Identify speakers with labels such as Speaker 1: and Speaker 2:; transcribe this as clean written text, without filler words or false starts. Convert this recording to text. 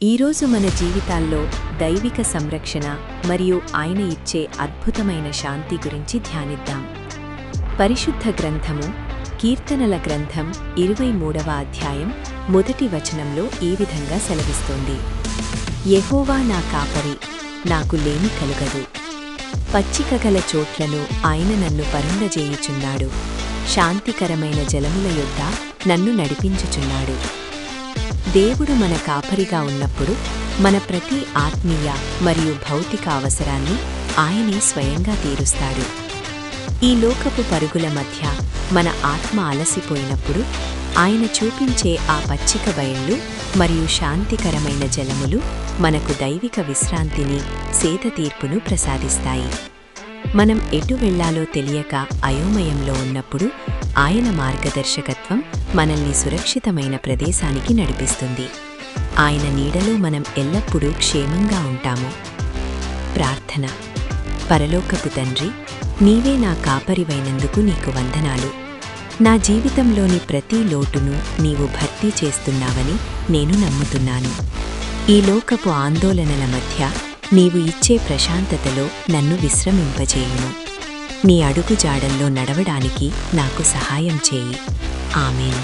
Speaker 1: ఈరోజు మన జీవితాల్లో దైవిక సంరక్షణ మరియు ఆయన ఇచ్చే అద్భుతమైన శాంతి గురించి ధ్యానిద్దాం. పరిశుద్ధ గ్రంథము కీర్తనల గ్రంథం 23వ అధ్యాయం 1వ వచనంలో ఈ విధంగా సెలవిస్తోంది: యెహోవా నా కాపరి, నాకు లేమి కలుగదు. పచ్చికగల చోట్లను ఆయన నన్ను పరుండజేయుచున్నాడు. శాంతికరమైన జలముల యొద్ద నన్ను నడిపించుచున్నాడు. దేవుడు మన కాపరిగా ఉన్నప్పుడు మన ప్రతి ఆత్మీయ మరియు భౌతిక అవసరాన్ని ఆయనే స్వయంగా తీరుస్తాడు. ఈ లోకపు పరుగుల మధ్య మన ఆత్మ అలసిపోయినప్పుడు ఆయన చూపించే ఆ పచ్చిక బయళ్ళు మరియు శాంతికరమైన జలములు మనకు దైవిక విశ్రాంతిని, సేదతీర్పును ప్రసాదిస్తాయి. మనం ఎటు వెళ్లాలో తెలియక అయోమయంలో ఉన్నప్పుడు ఆయన మార్గదర్శకత్వం మనల్ని సురక్షితమైన ప్రదేశానికి నడిపిస్తుంది. ఆయన నీడలో మనం ఎల్లప్పుడూ క్షేమంగా ఉంటాము. ప్రార్థన. పరలోకపు తండ్రి, నీవే నా కాపరివైనందుకు నీకు వందనాలు. నా జీవితంలోని ప్రతి లోటును నీవు భర్తీ చేస్తున్నావని నేను నమ్ముతున్నాను. ఈ లోకపు ఆందోళనల మధ్య నీవు ఇచ్చే ప్రశాంతతలో నన్ను విశ్రమింపజేయుము. నీ అడుగుజాడల్లో నడవడానికి నాకు సహాయం చేయి. ఆమేన్.